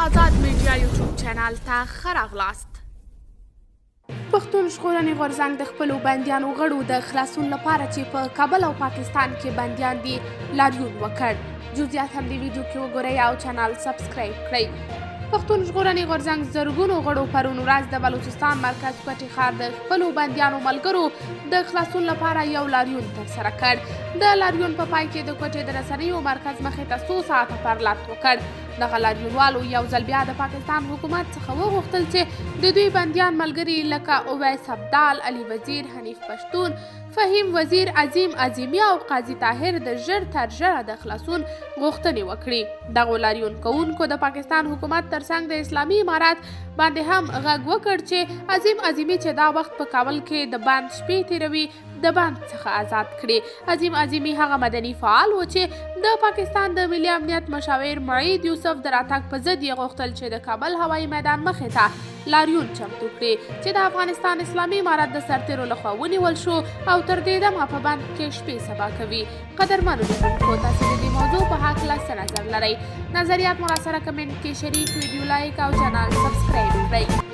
آزاد میډیا یوټیوب چینل ته ښه راغلاست. پښتون ژغورنې غورځنګ د خپلو بندیانو غړو د خلاصون لپاره چې په کابل او پاکستان کې بندیان دي لاریون وکړ. جزئیات هم د ویډیو کې وګورئ او چینل سبسکرایب کړئ. پښتون ژغورنې غورځنګ زرګونو غړو پرون ورځ د بلوچستان مرکز کوټي ښار د خپلو بندیانو ملګرو د خلاصون لپاره یو لاریون ترسره کړ. د لاریون په پای کې د کوټې د رسنیو مرکز مخې ته څو ساعته پرلط وکړ. دغه لاریونوالو یو ځل بیا د پاکستان حکومت څخه وغوښتل چې د دوی بندیان ملګري لکه اویس ابدال، علي وزیر، حنیف پښتون، فهیم وزیر، عظیم عظیمي او قاضي طاهر د ژر تر ژره د خلاصون غوښتنې وکړي. دغو لاریون کوونکو د پاکستان حکومت ترڅنګ د اسلامي امارات باندې هم غږ وکړ چې عظیم عظیمي چې دا وخت په کابل کې د بند شپې تیروي د بند څخه آزاد کړي. عظیم عظیمي هغه مدني فعال و چې د پاکستان د ملي امنیت مشاور معید یوسف د راتګ په ضد یې غوښتل چې د کابل هوایي میدان مخې ته لاریون چمتو کړي چې د افغانستان اسلامي امارت د سرتیرو لخوا ونیول شو او تر دې دمه په بند کې شپې سبا کوي. قدرمنو لیدونکو، تاسو د دې موضوع په هکله څه نظر لرئ؟ نظریات مو راسره کمنټ کې شریک، ویډیو لایک او چینل سبسکرایب کړئ.